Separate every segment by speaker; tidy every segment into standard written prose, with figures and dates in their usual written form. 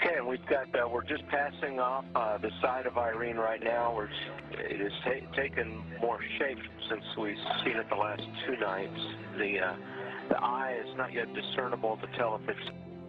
Speaker 1: Okay, and we've got, we're just passing off the side of Irene right now. It has taken more shape since we've seen it the last 2 nights. The eye is not yet discernible to tell if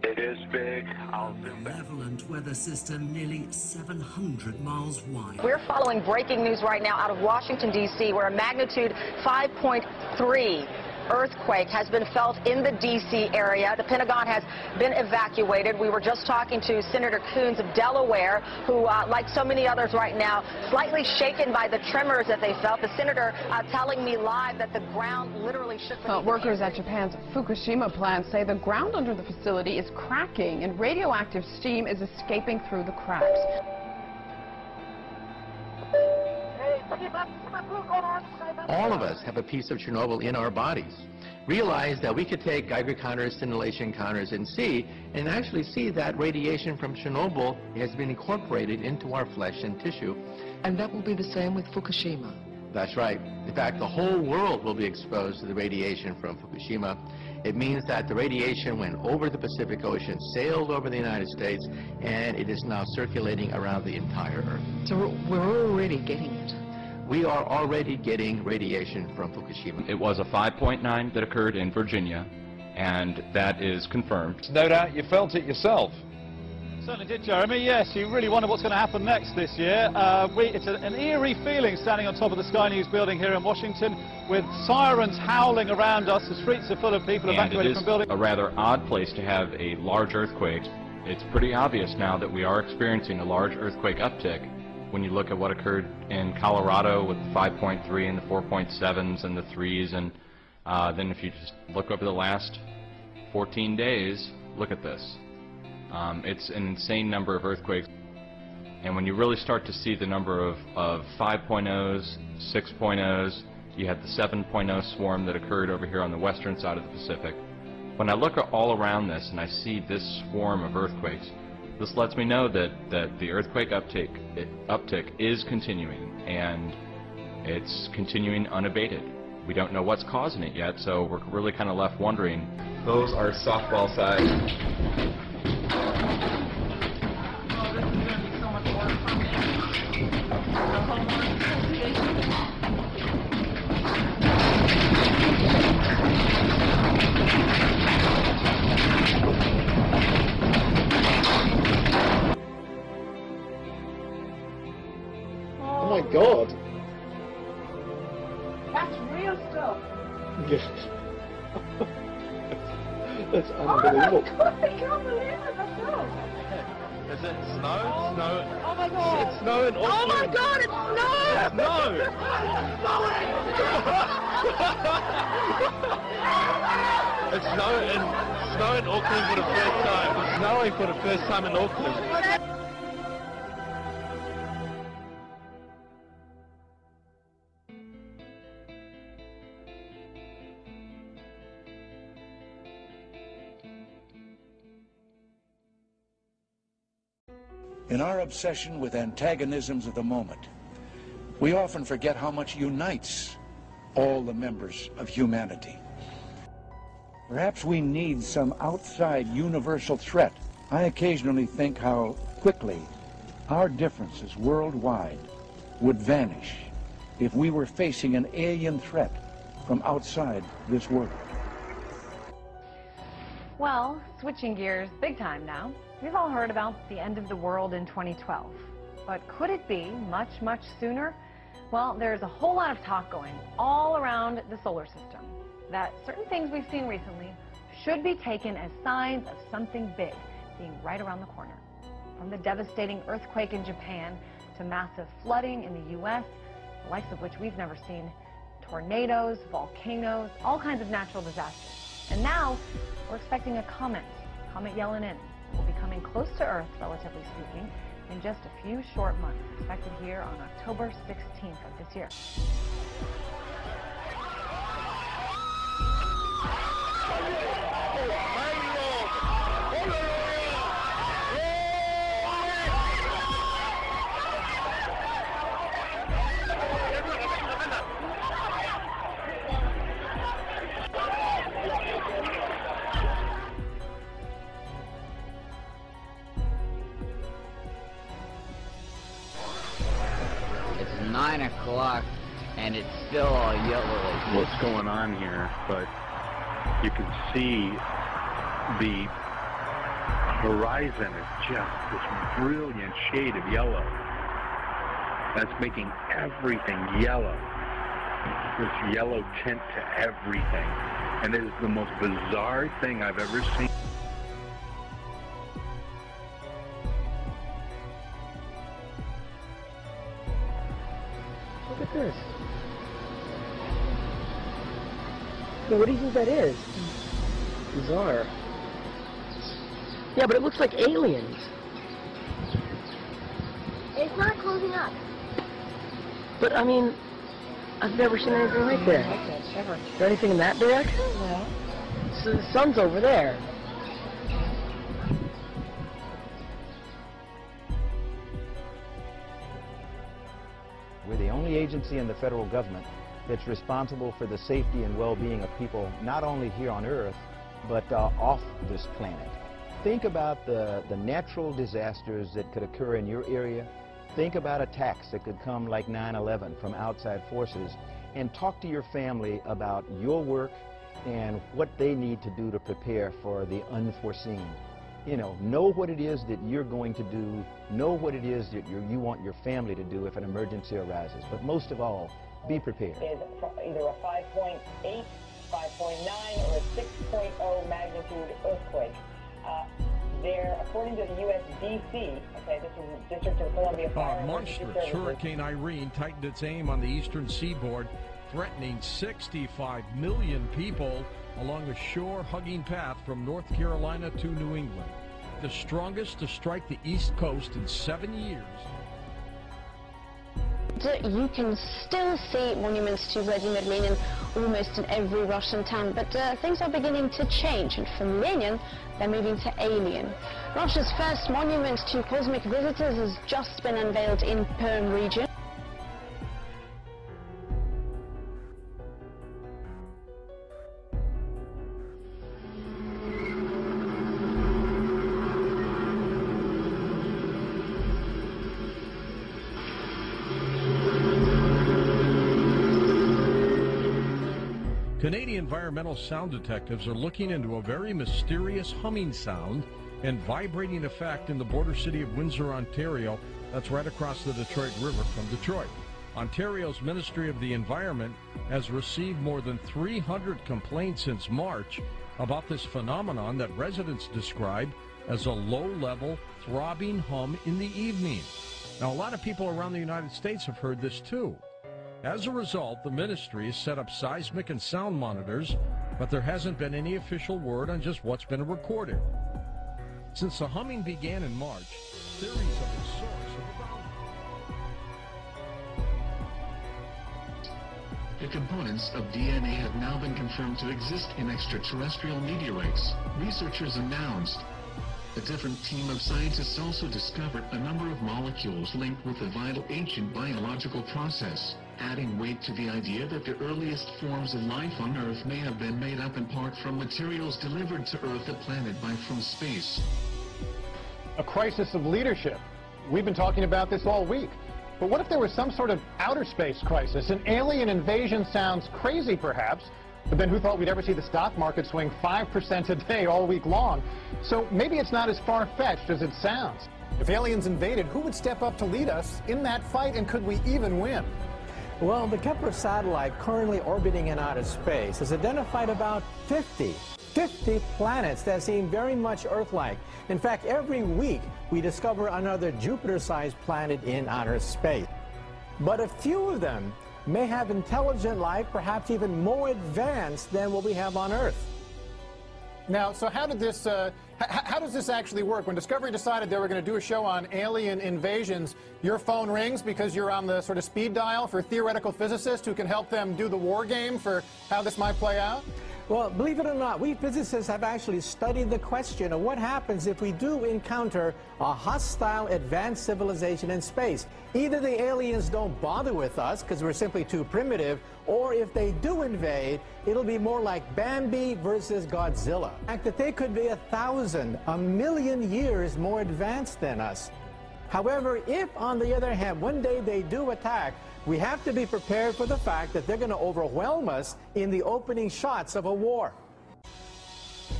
Speaker 1: it is big. I'll zoom back.
Speaker 2: Malevolent weather system nearly 700 miles wide.
Speaker 3: We're following breaking news right now out of Washington, D.C., where a magnitude 5.3 earthquake has been felt in the D.C. area. The Pentagon has been evacuated. We were just talking to Senator Coons of Delaware, who, like so many others right now, slightly shaken by the tremors that they felt. The senator telling me live that the ground literally shook.
Speaker 4: Workers at Japan's Fukushima plant say the ground under the facility is cracking and radioactive steam is escaping through the cracks.
Speaker 5: All of us have a piece of Chernobyl in our bodies. Realize that we could take Geiger counters, scintillation counters, and actually see that radiation from Chernobyl has been incorporated into our flesh and tissue.
Speaker 4: And that will be the same with Fukushima.
Speaker 5: That's right. In fact, the whole world will be exposed to the radiation from Fukushima. It means that the radiation went over the Pacific Ocean, sailed over the United States, and it is now circulating around the entire Earth.
Speaker 4: So we're already getting it.
Speaker 5: We are already getting radiation from Fukushima.
Speaker 6: It was a 5.9 that occurred in Virginia, and that is confirmed.
Speaker 7: No doubt you felt it yourself.
Speaker 8: Certainly did, Jeremy. Yes, you really wonder what's going to happen next this year. It's an eerie feeling standing on top of the Sky News building here in Washington with sirens howling around us. The streets are full of people evacuated from buildings.
Speaker 6: A rather odd place to have a large earthquake. It's pretty obvious now that we are experiencing a large earthquake uptick. When you look at what occurred in Colorado with the 5.3 and the 4.7s and the 3s, and then if you just look over the last 14 days, look at this. It's an insane number of earthquakes. And when you really start to see the number of 5.0s, 6.0s, you had the 7.0 swarm that occurred over here on the western side of the Pacific. When I look all around this and I see this swarm of earthquakes, this lets me know that the earthquake uptick is continuing, and it's continuing unabated. We don't know what's causing it yet, so we're really kind of left wondering. Those are softball size.
Speaker 5: Oh my God!
Speaker 4: That's real stuff.
Speaker 5: Yes. That's unbelievable.
Speaker 4: Oh my God, I can't believe it myself.
Speaker 6: Is it snow? Snow?
Speaker 4: Oh my God.
Speaker 6: It's snow in Auckland.
Speaker 4: Oh my God, it's snow!
Speaker 6: Snow! It's snow in Auckland for the first time. It's snowing for the first time in Auckland.
Speaker 9: In our obsession with antagonisms of the moment, we often forget how much unites all the members of humanity. Perhaps we need some outside universal threat. I occasionally think how quickly our differences worldwide would vanish if we were facing an alien threat from outside this world.
Speaker 10: Well, switching gears big time now. We've all heard about the end of the world in 2012. But could it be much, much sooner? Well, there's a whole lot of talk going all around the solar system that certain things we've seen recently should be taken as signs of something big being right around the corner. From the devastating earthquake in Japan to massive flooding in the U.S., the likes of which we've never seen, tornadoes, volcanoes, all kinds of natural disasters. And now we're expecting a comet Yellen-in, will be coming close to Earth, relatively speaking, in just a few short months, expected here on October 16th of this year.
Speaker 11: 9 o'clock and it's still all yellow.
Speaker 12: What's going on here, but you can see the horizon is just this brilliant shade of yellow. That's making everything yellow. This yellow tint to everything. And it is the most bizarre thing I've ever seen.
Speaker 13: Look at this. What do you think that is? Bizarre. Yeah, but it looks like aliens.
Speaker 14: It's not closing up.
Speaker 13: But, I mean, I've never seen anything like that.
Speaker 14: Ever.
Speaker 13: Is there anything in that direction?
Speaker 14: No.
Speaker 13: So the sun's over there.
Speaker 15: We're the only agency in the federal government that's responsible for the safety and well-being of people, not only here on Earth, but off this planet. Think about the natural disasters that could occur in your area. Think about attacks that could come like 9/11 from outside forces, and talk to your family about your work and what they need to do to prepare for the unforeseen. You know what it is that you're going to do, know what it is that you want your family to do if an emergency arises, but most of all, be prepared.
Speaker 16: Is either a 5.8, 5.9, or a 6.0 magnitude earthquake. There, according to the USDC, okay, this is District of Columbia Fire.
Speaker 17: Monstrous Hurricane Irene tightened its aim on the eastern seaboard, threatening 65 million people along a shore-hugging path from North Carolina to New England. The strongest to strike the East Coast in 7 years.
Speaker 18: You can still see monuments to Vladimir Lenin almost in every Russian town, but things are beginning to change, and from Lenin they're moving to alien. Russia's first monument to cosmic visitors has just been unveiled in Perm region.
Speaker 17: Canadian environmental sound detectives are looking into a very mysterious humming sound and vibrating effect in the border city of Windsor, Ontario. That's right across the Detroit River from Detroit. Ontario's Ministry of the Environment has received more than 300 complaints since March about this phenomenon that residents describe as a low-level throbbing hum in the evening. Now, a lot of people around the United States have heard this too. As a result, the ministry has set up seismic and sound monitors, but there hasn't been any official word on just what's been recorded. Since the humming began in March, theories of its source have abounded.
Speaker 19: The components of DNA have now been confirmed to exist in extraterrestrial meteorites. Researchers announced. A different team of scientists also discovered a number of molecules linked with a vital ancient biological process, adding weight to the idea that the earliest forms of life on Earth may have been made up in part from materials delivered to Earth, the planet, from space.
Speaker 20: A crisis of leadership. We've been talking about this all week. But what if there was some sort of outer space crisis? An alien invasion sounds crazy, perhaps, but then who thought we'd ever see the stock market swing 5% a day all week long? So maybe it's not as far-fetched as it sounds. If aliens invaded, who would step up to lead us in that fight, and could we even win?
Speaker 21: Well, the Kepler satellite currently orbiting in outer space has identified about 50 planets that seem very much Earth-like. In fact, every week we discover another Jupiter-sized planet in outer space. But a few of them may have intelligent life, perhaps even more advanced than what we have on Earth.
Speaker 20: Now, so how does this actually work? When Discovery decided they were going to do a show on alien invasions, your phone rings because you're on the sort of speed dial for theoretical physicists who can help them do the war game for how this might play out?
Speaker 21: Well, believe it or not, we physicists have actually studied the question of what happens if we do encounter a hostile advanced civilization in space. Either the aliens don't bother with us because we're simply too primitive, or if they do invade, it'll be more like Bambi versus Godzilla. The fact that they could be 1,000, 1,000,000 years more advanced than us. However, if, on the other hand, one day they do attack, we have to be prepared for the fact that they're going to overwhelm us in the opening shots of a war.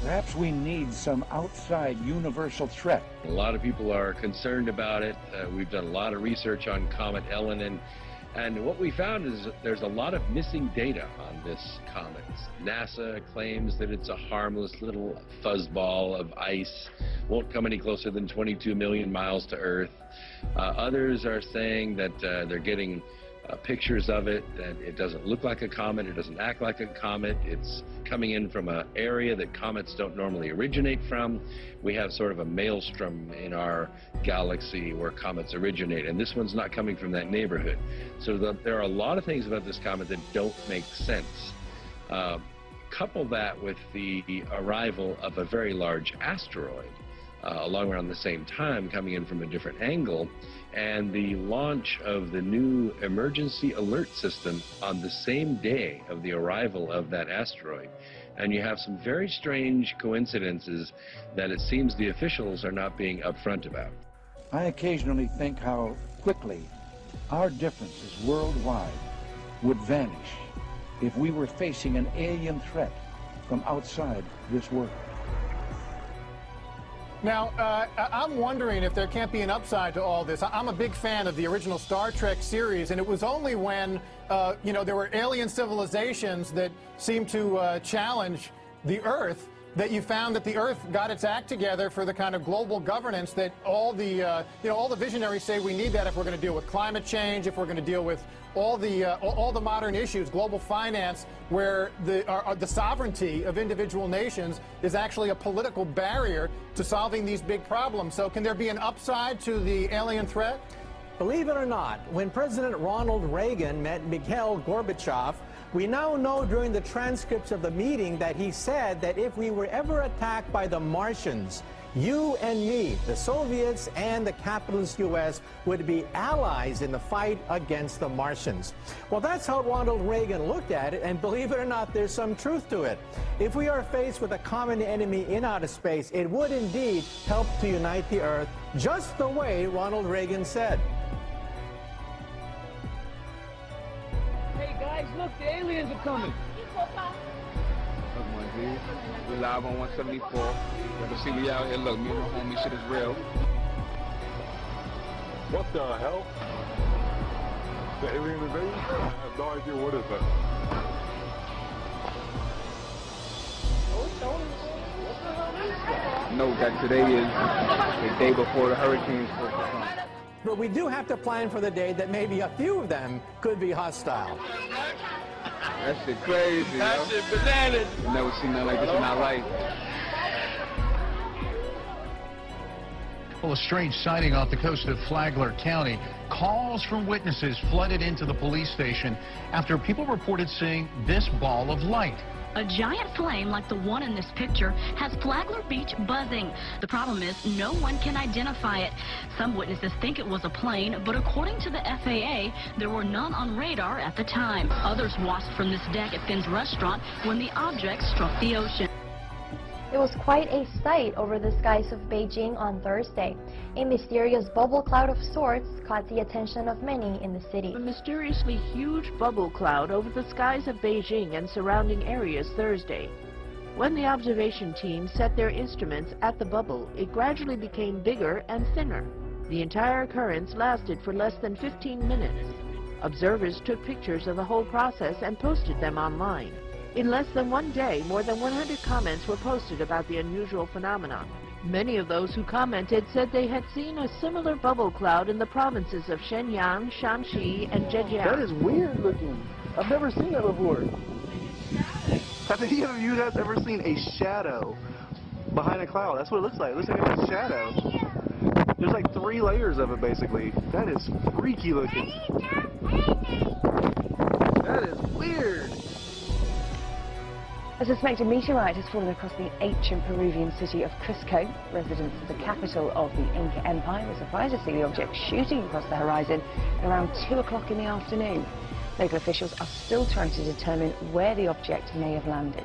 Speaker 9: Perhaps we need some outside universal threat.
Speaker 1: A lot of people are concerned about it. We've done a lot of research on Comet Elenin, and what we found is there's a lot of missing data on this comet. NASA claims that it's a harmless little fuzzball of ice, won't come any closer than 22 million miles to Earth. Others are saying that they're getting pictures of it, and it doesn't look like a comet, it doesn't act like a comet, it's coming in from an area that comets don't normally originate from. We have sort of a maelstrom in our galaxy where comets originate, and this one's not coming from that neighborhood. So there are a lot of things about this comet that don't make sense. Couple that with the arrival of a very large asteroid along around the same time, coming in from a different angle, and the launch of the new emergency alert system on the same day of the arrival of that asteroid. And you have some very strange coincidences that it seems the officials are not being upfront about.
Speaker 9: I occasionally think how quickly our differences worldwide would vanish if we were facing an alien threat from outside this world.
Speaker 20: Now, I'm wondering if there can't be an upside to all this. I'm a big fan of the original Star Trek series, and it was only when, you know, there were alien civilizations that seemed to challenge the Earth that you found that the Earth got its act together for the kind of global governance that all the, you know, all the visionaries say we need that if we're going to deal with climate change, if we're going to deal with all the modern issues, global finance, where the sovereignty of individual nations is actually a political barrier to solving these big problems. So can there be an upside to the alien threat?
Speaker 21: Believe it or not, when President Ronald Reagan met Mikhail Gorbachev, we now know during the transcripts of the meeting that he said that if we were ever attacked by the Martians, you and me, the Soviets and the capitalist U.S., would be allies in the fight against the Martians. Well, that's how Ronald Reagan looked at it, and believe it or not, there's some truth to it. If we are faced with a common enemy in outer space, it would indeed help to unite the Earth, just the way Ronald Reagan said.
Speaker 11: Hey guys, look, the aliens are coming.
Speaker 22: We're live on 174. You can see me out here. Look, me and the homie, shit is real.
Speaker 23: What the hell? The alien invasion? I have no idea what is that.
Speaker 22: Know that today is the day before the hurricane's supposed to come.
Speaker 21: But we do have to plan for the day that maybe a few of them could be hostile.
Speaker 22: That shit crazy, that shit bananas. I've never seen nothing like this in my life.
Speaker 24: Well, a strange sighting off the coast of Flagler County. Calls from witnesses flooded into the police station after people reported seeing this ball of light.
Speaker 25: A giant flame like the one in this picture has Flagler Beach buzzing. The problem is no one can identify it. Some witnesses think it was a plane, but according to the FAA, there were none on radar at the time. Others watched from this deck at Finn's restaurant when the object struck the ocean.
Speaker 14: It was quite a sight over the skies of Beijing on Thursday. A mysterious bubble cloud of sorts caught the attention of many in the city.
Speaker 26: A mysteriously huge bubble cloud over the skies of Beijing and surrounding areas Thursday. When the observation team set their instruments at the bubble, it gradually became bigger and thinner. The entire occurrence lasted for less than 15 minutes. Observers took pictures of the whole process and posted them online. In less than one day, more than 100 comments were posted about the unusual phenomenon. Many of those who commented said they had seen a similar bubble cloud in the provinces of Shenyang, Shanxi, and Zhejiang.
Speaker 27: That is weird looking. I've never seen that before. Have any of you guys ever seen a shadow behind a cloud? That's what it looks like. It looks like a shadow. There's like 3 layers of it, basically. That is freaky looking. That is weird.
Speaker 28: A suspected meteorite has fallen across the ancient Peruvian city of Cusco. Residents of the capital of the Inca Empire were surprised to see the object shooting across the horizon around 2 o'clock in the afternoon. Local officials are still trying to determine where the object may have landed.